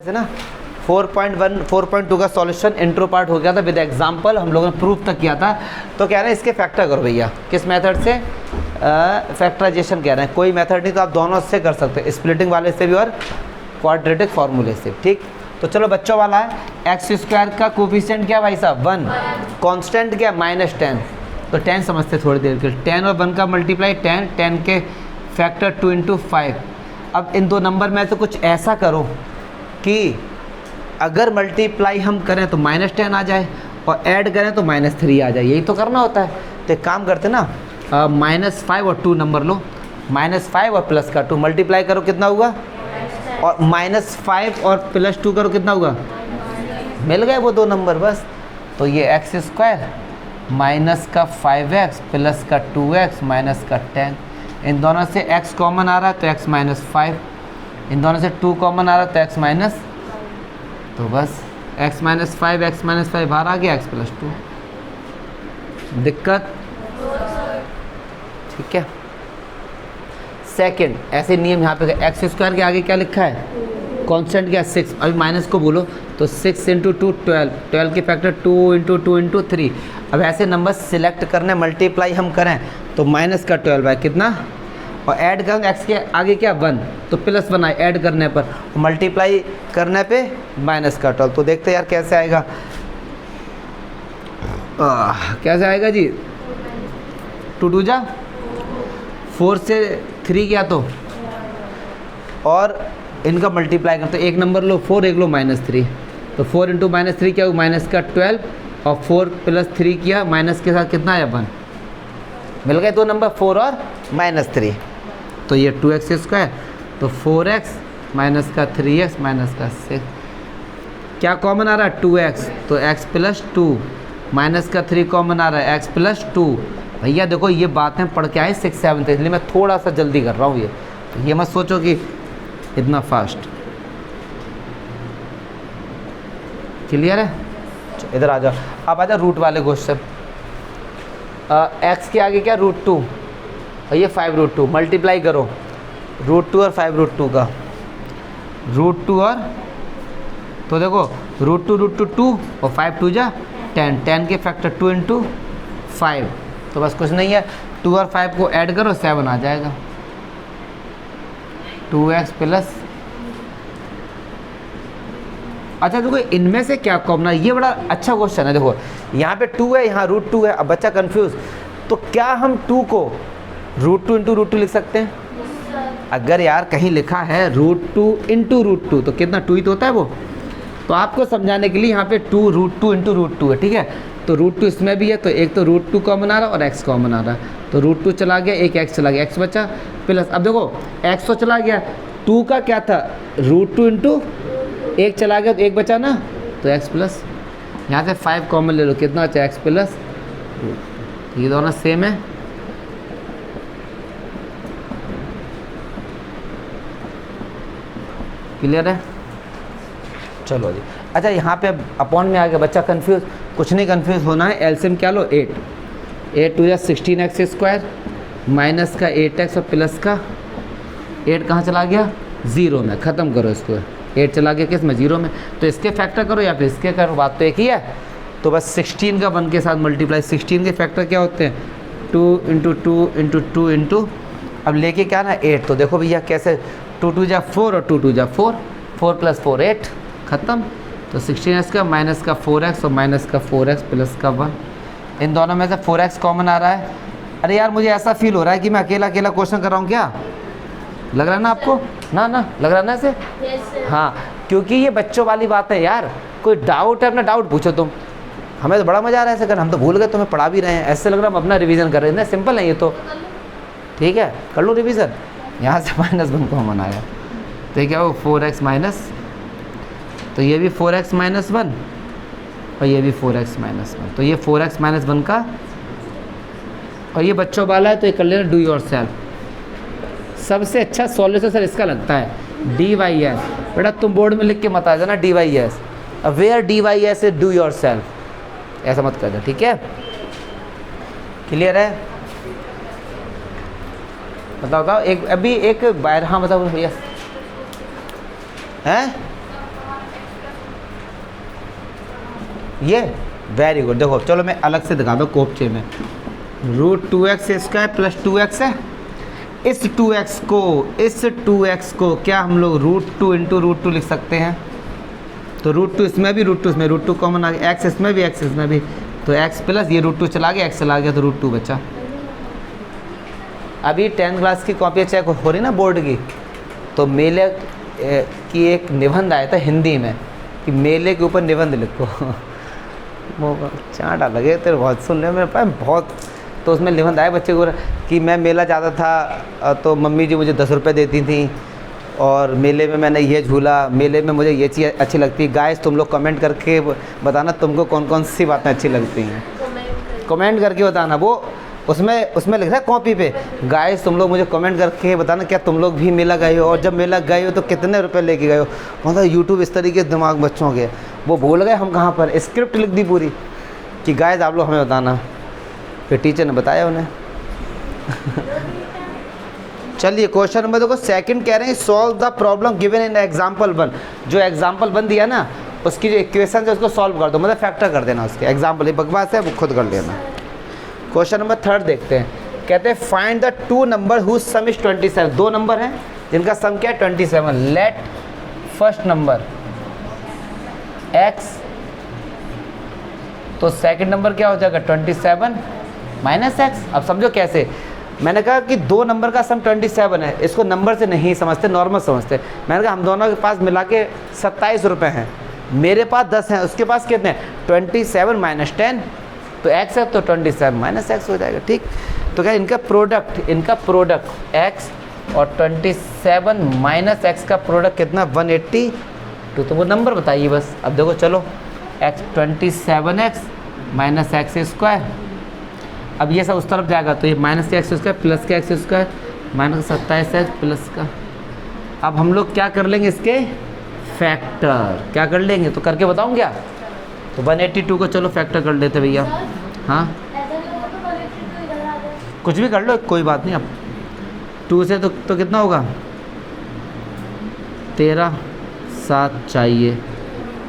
है ना 4.1 4.2 का सॉल्यूशन इंट्रो पार्ट हो गया था विद एग्जांपल, हम लोगों ने प्रूफ तक किया था। तो कह रहे हैं इसके फैक्टर करो भैया, किस मेथड से? फैक्टराइजेशन कह रहे हैं, कोई मेथड नहीं तो आप दोनों से कर सकते हैं, स्प्लिटिंग वाले से भी और क्वाड्रेटिक फार्मूले से। ठीक, तो चलो बच्चों वाला है एक्स स्क्वायर का कोफिशिएंट क्या भाई साहब 1, कांस्टेंट क्या -10, तो 10 समझते थोड़ी देर के, 10 और 1 का मल्टीप्लाई 10, 10 के फैक्टर 2 × 5। अब इन दो नंबर में से कुछ ऐसा करो कि अगर मल्टीप्लाई हम करें तो -10 आ जाए और ऐड करें तो -3 आ जाए, यही तो करना होता है। तो एक काम करते ना, -5 और 2 नंबर लो, -5 और प्लस का 2 मल्टीप्लाई करो कितना हुआ, और -5 और +2 करो कितना हुआ, मिल गए वो दो नंबर बस। तो ये एक्स स्क्वायर माइनस का 5x प्लस का 2x माइनस का 10, इन दोनों से x कॉमन आ रहा है तो x -5, इन दोनों से 2 कॉमन आ रहा है तो x माइनस, तो बस x -5 बाहर आ गया, x + 2। दिक्कत? ठीक है। सेकंड ऐसे नियम यहाँ पे एक्स स्क्वायर के आगे क्या लिखा है, कांस्टेंट क्या 6, अभी माइनस को बोलो तो 6 × 2 12, 12 के फैक्टर 2 × 2 × 3। अब ऐसे नंबर सिलेक्ट करने, मल्टीप्लाई हम करें तो माइनस का 12 है कितना, और ऐड करेंगे एक्स के आगे क्या 1, तो प्लस बनाए ऐड करने पर, मल्टीप्लाई करने पे माइनस का 12। तो देखते यार कैसे आएगा, कैसे आएगा जी, 2 2 जा 4 से 3 गया तो, और इनका मल्टीप्लाई करते, एक नंबर लो 4, एक लो -3, तो 4 × -3 क्या हुआ, माइनस का 12, और 4 + 3 किया माइनस के साथ कितना आया 1, मिल गए दो नंबर 4 और -3। तो ये 2x स्क्वायर, तो 4x माइनस का 3x माइनस का 6, क्या कॉमन आ रहा है 2x, तो x + 2 माइनस का 3 कॉमन आ रहा है x + 2। भैया देखो ये बातें पढ़ के आए 6 7 थे, इसलिए मैं थोड़ा सा जल्दी कर रहा हूँ, ये मत सोचो कि इतना फास्ट। क्लियर है? इधर आ जाओ, अब आ जाओ रूट वाले क्वेश्चन। x के आगे क्या √2, और ये 5√2, मल्टीप्लाई करो √2 और 5√2 का, √2 और, तो देखो √2 2 और 5 2 जा 10, 10 के फैक्टर 2 × 5, तो बस कुछ नहीं है, 2 और 5 को ऐड करो 7 आ जाएगा, 2x प्लस। अच्छा देखो इनमें से क्या कॉमन है, ये बड़ा अच्छा क्वेश्चन है। देखो यहाँ पे 2 है, यहाँ √2 है, अब बच्चा कंफ्यूज, तो क्या हम 2 को √2 × √2 लिख सकते हैं? अगर यार कहीं लिखा है √2 × √2 तो कितना 2 ही तो होता है वो, तो आपको समझाने के लिए यहाँ पे 2 √2 × √2 है, ठीक है। तो √2 इसमें भी है, तो एक तो √2 कॉमन आ रहा है और x कॉमन आ रहा है, तो √2 चला गया, एक x चला गया, x बचा प्लस, अब देखो x तो चला गया, 2 का क्या था √2 × 1 चला गया तो 1 बचा ना, तो x प्लस, यहाँ से 5 कॉमन ले लो, कितना बचा x प्लस, ये दोनों सेम है। क्लियर है? चलो जी। अच्छा यहाँ पे अपॉन में आ गया, बच्चा कंफ्यूज, कुछ नहीं कंफ्यूज होना है, एलसीएम क्या लो 8, 8 2 16x स्क्वायर माइनस का 8x और प्लस का 8 कहाँ चला गया 0 में, ख़त्म करो इसको, 8 चला गया किस में 0 में, तो इसके फैक्टर करो या फिर इसके करो, बात तो एक ही है। तो बस 16 का 1 के साथ मल्टीप्लाई, 16 के फैक्टर क्या होते हैं 2 × 2 × 2 × अब लेके क्या ना 8, तो देखो भैया कैसे 2 2 जा 4 और 2 2 जा 4, 4 + 4 8, ख़त्म। तो 16x का माइनस का 4x और माइनस का 4x प्लस का 1, इन दोनों में से 4x कॉमन आ रहा है। अरे यार मुझे ऐसा फील हो रहा है कि मैं अकेला अकेला क्वेश्चन कर रहा हूँ, क्या लग रहा है ना आपको? ना लग रहा है ना ऐसे? हाँ, क्योंकि ये बच्चों वाली बात है यार, कोई डाउट है अपना डाउट पूछो तुम, हमें तो बड़ा मज़ा आ रहा है ऐसे कर, हम तो भूल गए, तुम्हें पढ़ा भी रहे हैं, ऐसे लग रहा है हम अपना रिवीजन कर रहे हैं, सिंपल है ये तो, ठीक है कर लो रिवीजन। यहाँ से -1 कॉमन आया, तो क्या वो 4x माइनस, तो ये भी 4x -1 और ये भी 4x -1, तो ये 4x -1 का, और ये बच्चों वाला है तो ये कर लेना डू योर सेल्फ। सबसे अच्छा सॉल्यूशन सर इसका लगता है DYS, बेटा तुम बोर्ड में लिख के मत आ जाना DYS, where DYS is do yourself, ऐसा मत कर दो, ठीक है? क्लियर है? बताओ एक अभी एक बाहर, हाँ बताओ भैया, हैं ये वेरी गुड। देखो चलो मैं अलग से दिखा दूँ कोपचे में, √2x² प्लस 2x है। इस 2x को क्या हम लोग √2 इंटू √2 लिख सकते हैं? तो √2 इसमें भी, √2 इसमें, √2 कॉमन आ गया, x इसमें भी, x इसमें भी, तो x प्लस ये √2 चला गया, x चला गया, तो √2 बचा। अभी 10th क्लास की कॉपी चेक हो रही ना बोर्ड की, तो मेले की एक निबंध आया था हिंदी में कि मेले के ऊपर निबंध लिखो। वो चाँटा लगे तेरे बहुत सुन ले मेरे पास बहुत। तो उसमें निबंध आया बच्चे को कि मैं मेला जाता था तो मम्मी जी मुझे 10 रुपये देती थी, और मेले में मैंने ये झूला, मेले में मुझे ये चीज़ अच्छी लगती है। गाइस तुम लोग कमेंट करके बताना तुमको कौन कौन सी बातें अच्छी लगती हैं, कमेंट करके बताना। वो उसमें लिख रहा है कॉपी पे, गाइस तुम लोग मुझे कमेंट करके बताना क्या तुम लोग भी मेला गए हो, और जब मेला गए हो तो कितने रुपए लेके गए हो। मतलब यूट्यूब इस तरीके से दिमाग बच्चों के, वो भूल गए हम कहाँ पर, स्क्रिप्ट लिख दी पूरी कि गाइस आप लोग हमें बताना, फिर टीचर ने बताया उन्हें। चलिए क्वेश्चन नंबर देखो, सेकंड कह रहे हैं solve the problem given in example 1। जो एग्जाम्पल 1 दिया ना उसकी जो इक्वेशन है उसको सॉल्व कर दो, मतलब फैक्टर कर देना उसके। एग्जाम्पल ये बकवास है, वो खुद कर लेना। क्वेश्चन नंबर 3 देखते हैं। कहते हैं find the 2 number whose sum is 27। 2 number हैं जिनका सम क्या है 27। लेट फर्स्ट नंबर x, तो सेकंड नंबर क्या हो जाएगा 27 माइनस x। अब समझो कैसे, मैंने कहा कि 2 नंबर का सम 27 है, इसको नंबर से नहीं समझते, नॉर्मल समझते। मैंने कहा हम दोनों के पास मिला के 27 रुपये हैं, मेरे पास 10 हैं, उसके पास कितने हैं 27 माइनस 10, तो x है तो 27 माइनस x हो जाएगा। ठीक, तो क्या इनका प्रोडक्ट x और 27 माइनस x का प्रोडक्ट कितना 180। तो वो नंबर बताइए बस। अब देखो चलो x 27x minus x square, अब ये सब उस तरफ जाएगा तो ये माइनस का x² प्लस का x² माइनस 27x प्लस का। अब हम लोग क्या कर लेंगे इसके फैक्टर, क्या कर लेंगे तो करके बताऊँ क्या? तो 182 को चलो फैक्टर कर लेते भैया। हाँ कुछ भी कर लो कोई बात नहीं। अब 2 से तो कितना होगा 13 7 चाहिए,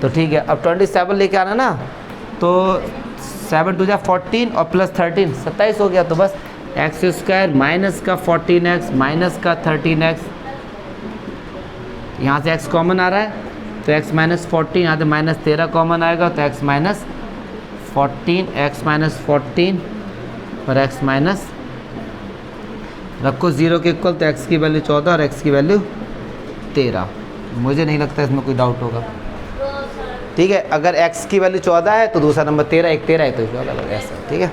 तो ठीक है। अब 27 लेके आना ना, तो 7 2 14 और प्लस 13 27 हो गया। तो बस x² माइनस का 14x माइनस का 13x, यहाँ से x कॉमन आ रहा है तो x माइनस 14, यहाँ से माइनस 13 कॉमन आएगा तो x माइनस 14, x माइनस 14 और x माइनस रखो 0 के इक्वल, तो x की वैल्यू 14 और x की वैल्यू 13। मुझे नहीं लगता इसमें कोई डाउट होगा। ठीक है, अगर x की वैल्यू 14 है तो दूसरा नंबर 13, एक 13 है तो अलग ऐसा। ठीक है,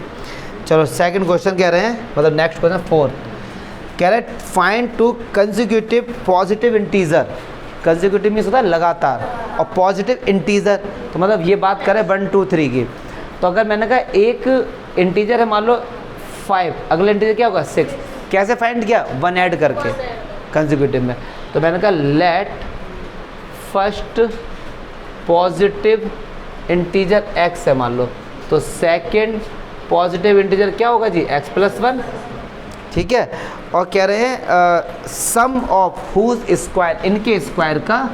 चलो सेकंड क्वेश्चन कह रहे हैं, मतलब नेक्स्ट क्वेश्चन 4 कह रहे हैं find 2 consecutive positive integer. Consecutive means होता है लगातार, और पॉजिटिव इंटीजर तो मतलब ये बात करें 1 2 3 की। तो अगर मैंने कहा एक इंटीजर है मान लो 5, अगला इंटीजर क्या होगा 6, कैसे फाइंड किया 1 ऐड करके कंसेक्यूटिव में। तो मैंने कहा let first positive integer x है मान लो, तो सेकंड पॉजिटिव इंटीजर क्या होगा जी x प्लस 1। ठीक है, और कह रहे हैं सम ऑफ हुज स्क्वायर, इनके स्क्वायर का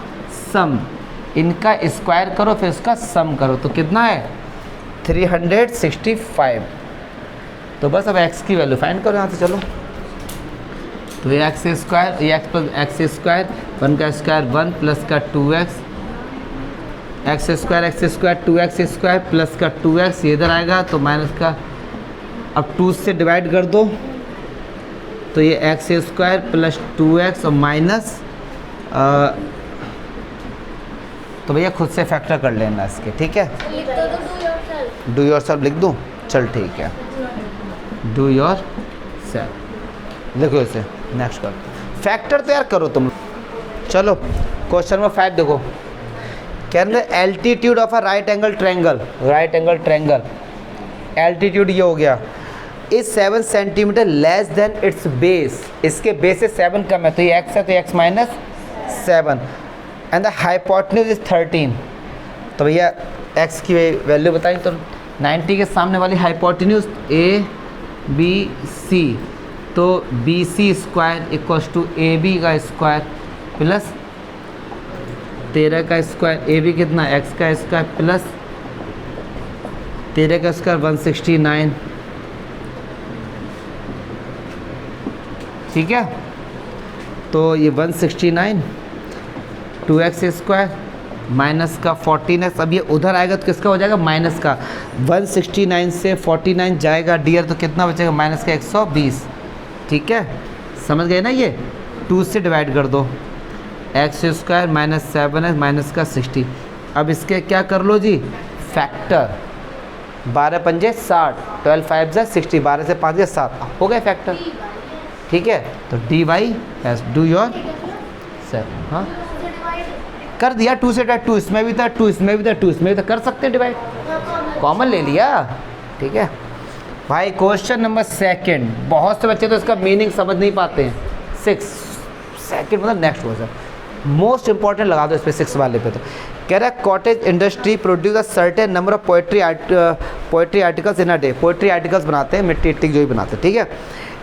सम, इनका स्क्वायर करो फिर इसका सम करो, तो कितना है 365। तो बस अब x की वैल्यू फाइंड करो यहाँ से। चलो तो ये x², ये x प्लस x², 1 का स्क्वायर 1 प्लस का 2x, x² 2x² प्लस का 2x, ये इधर आएगा तो माइनस का, अब 2 से डिवाइड कर दो तो ये x² प्लस 2x और माइनस, तो भैया खुद से फैक्टर कर लेना इसके। ठीक है, डू योर सेल्फ लिख दूँ, चल ठीक है डू योर सेल्फ लिखो इसे। नेक्स्ट कर फैक्टर तो यार करो तुम। चलो क्वेश्चन नंबर 5 देखो, कह रहे हैं altitude of a right angle triangle, right angle triangle altitude ये हो गया is 7 centimetre less than it's base, इसके बेस से 7 कम है, तो ये x है तो x minus 7 and the hypotenuse is 13। तो भैया x की वैल्यू बताएं तो 90 के सामने वाली हाइपोटेन्यूज ABC, तो BC square equals to AB का स्क्वायर प्लस 13 का स्क्वायर, AB कितना x का स्क्वायर प्लस 13 का स्क्वायर 169, ठीक है। तो ये 169, 2x स्क्वायर माइनस का 14x, अब ये उधर आएगा तो किसका हो जाएगा, माइनस का। 169 से 49 जाएगा डियर, तो कितना बचेगा, माइनस का 120, ठीक है। समझ गए ना, ये 2 से डिवाइड कर दो, x square minus 7x minus का 60। अब इसके क्या कर लो जी, फैक्टर। 12 पंजे 60, 12 5 जा 60, 12 से 5 गए 7, हो गए फैक्टर, ठीक है। तो d y s do your sir, हाँ कर दिया। 2 से डिवाइड, 2 इसमें भी था, 2 इसमें भी था, 2 इसमें भी था, कर सकते हैं डिवाइड, कॉमन ले लिया, ठीक है भाई। क्वेश्चन नंबर 2, बहुत से बच्चे तो इसका मीनिंग समझ नहीं पाते हैं। 6 सेकेंड मतलब नेक्स्ट क्वेश्चन, मोस्ट इंपॉर्टेंट लगा दो इस पर, 6 वाले पे। तो कह रहा है cottage industry produce a certain number of poetry articles in a day. Poetry articles बनाते हैं, मिट्टी इट्टी जो भी बनाते हैं, ठीक है।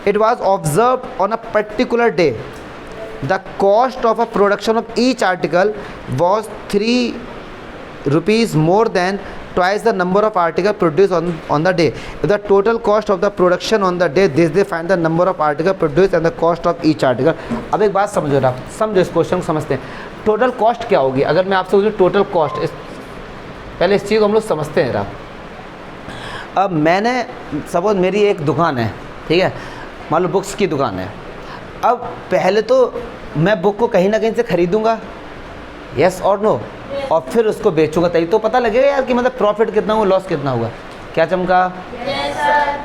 It was observe on a particular day the cost of a production of each article was 3 rupees more than twice the number of article produced on the day. If the total cost of the production on the day, this they find the number of article produced and the cost of each article. अब एक बात समझो ना, समझो इस question को समझते हैं। टोटल कॉस्ट क्या होगी, अगर मैं आपसे पूछूं टोटल कॉस्ट, पहले इस चीज़ को हम लोग समझते हैं। अब मैंने सपोज मेरी एक दुकान है, ठीक है, मान लो बुक्स की दुकान है। अब पहले तो मैं बुक को कहीं ना कहीं से खरीदूंगा, यस और नो, और फिर उसको बेचूंगा, तभी तो पता लगेगा यार कि मतलब प्रॉफिट कितना हुआ, लॉस कितना हुआ। क्या चमका?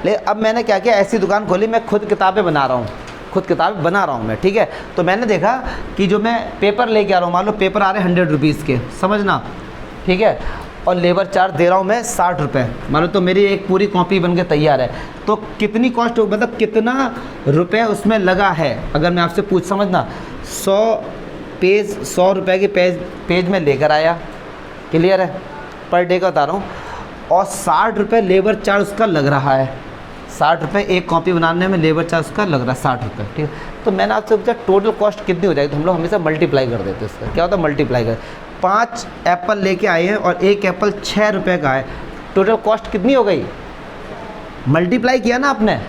ले अब मैंने क्या किया, ऐसी दुकान खोली, मैं खुद किताबें बना रहा हूँ, खुद किताबें बना रहा हूँ मैं, ठीक है। तो मैंने देखा कि जो मैं पेपर लेके आ रहा हूँ, मान लो पेपर आ रहे हैं 100 रुपीज़ के, समझना, ठीक है, और लेबर चार्ज दे रहा हूँ मैं 60 रुपये, मान लो, तो मेरी एक पूरी कॉपी बन के तैयार है। तो कितनी कॉस्ट हो, मतलब कितना रुपये उसमें लगा है, अगर मैं आपसे पूछ, समझना, 100 रुपये के पेज में लेकर आया, क्लियर है, पर डे का बता रहा हूँ, और 60 रुपये लेबर चार्ज उसका लग रहा है। 60 रुपये एक कॉपी बनाने में लेबर चार्ज उसका लग रहा है 60 रुपये, ठीक है। तो मैंने आपसे पूछा टोटल कॉस्ट कितनी हो जाएगी, तो हम लोग हमेशा मल्टीप्लाई कर देते हैं इसका। क्या होता है, मल्टीप्लाई कर, 5 एप्पल लेके आए हैं और एक एप्पल 6 रुपये का है, टोटल कॉस्ट कितनी हो गई, मल्टीप्लाई किया ना आपने।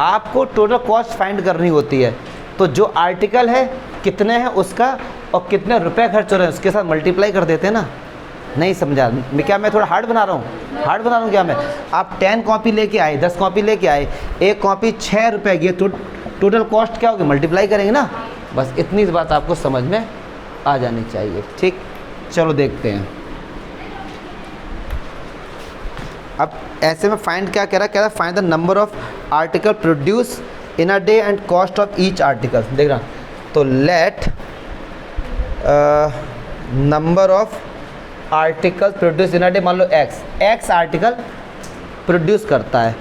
आपको टोटल कॉस्ट फाइंड करनी होती है, तो जो आर्टिकल है कितने हैं उसका और कितने रुपए खर्च हो रहे हैं उसके साथ मल्टीप्लाई कर देते हैं ना। नहीं समझा मैं, क्या मैं थोड़ा हार्ड बना रहा हूँ, हार्ड बना रहा हूँ क्या मैं। आप 10 कॉपी लेके आए, 10 कॉपी लेके आए, एक कॉपी 6 रुपये की, तो टोटल कॉस्ट क्या होगी, मल्टीप्लाई करेंगे ना। बस इतनी बात आपको समझ में आ जानी चाहिए, ठीक। चलो देखते हैं अब ऐसे में फाइंड क्या कह रहा है, find the number of article produce in a day and cost of each article. देख रहा, तो let number of article produce in a day, मान लो एक्स आर्टिकल प्रोड्यूस करता है,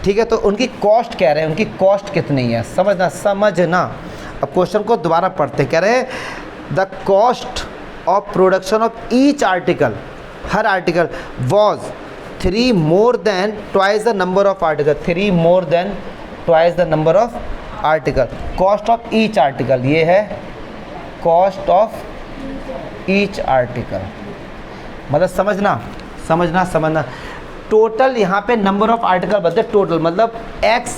ठीक है। तो उनकी कॉस्ट कह रहे हैं, उनकी कॉस्ट कितनी है, समझना। अब क्वेश्चन को दोबारा पढ़ते, कह रहे हैं the cost of production of each article, her article was 3 more than twice the number of article, 3 more than twice the number of article, cost of each article, ये है cost of each article। मतलब समझना total यहाँ पे number of article बनते हैं, total मतलब x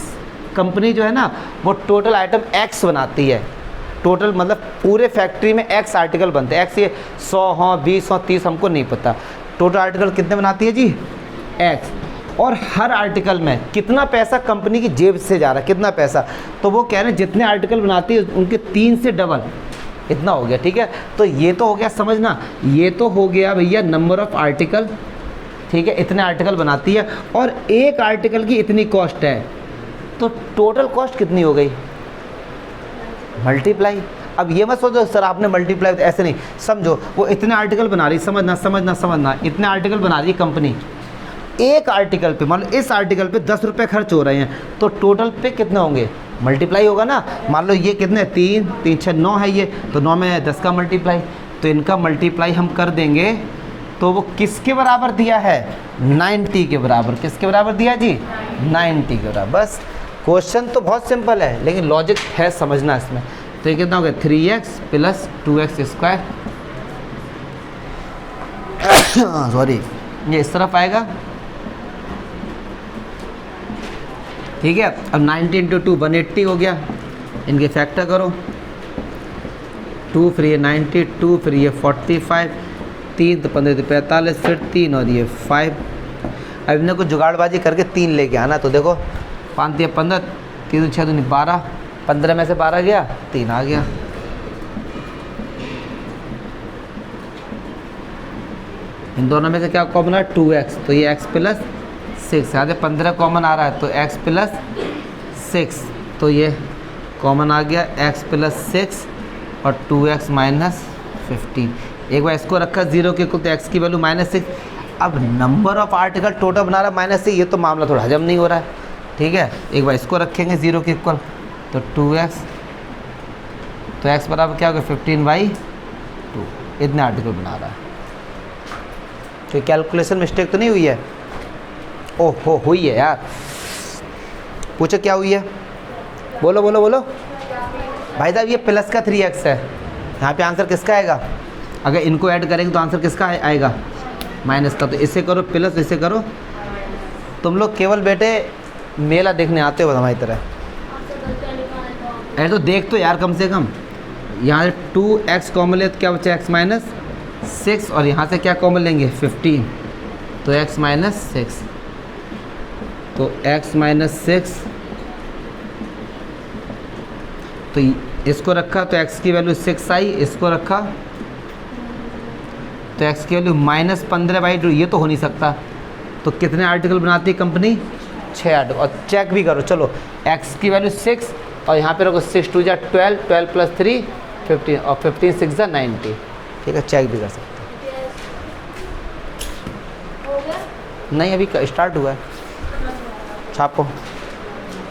company जो है ना वो टोटल आइटम एक्स बनाती है, टोटल मतलब पूरे फैक्ट्री में एक्स आर्टिकल बनते हैं। एक्स ये 100 हो 20 हो 30 हमको नहीं पता, टोटल आर्टिकल कितने बनाती है जी, एक्स। और हर आर्टिकल में कितना पैसा कंपनी की जेब से जा रहा है, कितना पैसा, तो वो कह रहे हैं जितने आर्टिकल बनाती है उनके 3 से डबल इतना हो गया, ठीक है। तो ये तो हो गया, समझना, ये तो हो गया भैया नंबर ऑफ आर्टिकल, ठीक है, इतने आर्टिकल बनाती है और एक आर्टिकल की इतनी कॉस्ट है, तो टोटल कॉस्ट कितनी हो गई, मल्टीप्लाई। अब ये मत सोचो सर आपने मल्टीप्लाई, ऐसे नहीं समझो, वो इतने आर्टिकल बना रही, समझना, इतने आर्टिकल बना रही है कंपनी, एक आर्टिकल पे मान लो इस आर्टिकल पे 10 रुपये खर्च हो रहे हैं, तो टोटल पे कितने होंगे, मल्टीप्लाई होगा ना। मान लो ये कितने, 3 3 6 9 है ये, तो 9 में 10 का मल्टीप्लाई, तो इनका मल्टीप्लाई हम कर देंगे, तो वो किसके बराबर दिया है, 90 के बराबर। किसके बराबर दिया जी, 90 के बराबर। बस क्वेश्चन तो बहुत सिंपल है, लेकिन लॉजिक है समझना इसमें। तो ये कितना हो गया, 3x + 2x स्क्वायर, सॉरी ये इस तरफ आएगा ठीक है। अब 90 इंटू 2 180 हो गया, इनके फैक्टर करो, 2 फिर ये 90, 2 फिर ये 45, 3 तो 15 तो 45, फिर 3 और ये 5। अब इन्हें कुछ जुगाड़बाजी करके 3 लेके आना। तो देखो 5 3 15, 3 6 2 12, 15 में से 12 गया, 3 आ गया। इन दोनों में से क्या कॉमन आ रहा है? 2x, तो ये x प्लस 6, यहाँ से 15 कॉमन आ रहा है तो x प्लस 6, तो ये कॉमन आ गया x प्लस 6 और 2x माइनस 15। एक बार इसको रखा 0 के इक्वल तो x की वैल्यू -6। अब नंबर ऑफ आर्टिकल टोटल बना रहा है -6, ये तो मामला थोड़ा हजम नहीं हो रहा है। ठीक है, एक बार इसको रखेंगे 0 के इक्वल तो 2x, तो x बराबर क्या होगा 15/2, इतने आर्टिकल बना रहा है। तो कैलकुलेशन मिस्टेक तो नहीं हुई है? ओहो हुई है यार। पूछो क्या हुई है, बोलो बोलो बोलो। भाई साहब ये प्लस का 3x है, यहाँ पे आंसर किसका आएगा? अगर इनको ऐड करेंगे तो आंसर किसका आएगा? माइनस का। तो इसे करो प्लस, इसे करो। तुम लोग केवल बेटे मेला देखने आते हो हमारी तरह। अरे तो देख तो यार कम से कम। यहाँ 2x कॉमन ले तो क्या बचा x माइनस 6, और यहाँ से क्या कॉमन लेंगे 15, तो x माइनस 6, तो x माइनस 6, तो इसको रखा तो x की वैल्यू 6 आई, इसको रखा तो x की वैल्यू -15/2, ये तो हो नहीं सकता। तो कितने आर्टिकल बनाती है कंपनी? 6 आर्टिकल। और चेक भी करो, चलो x की वैल्यू 6 और यहाँ पे रखो 6 2 12, 12 प्लस 3 15 और 15 6 90। ठीक है, चेक भी कर सकते हैं। नहीं अभी स्टार्ट हुआ है, छापो।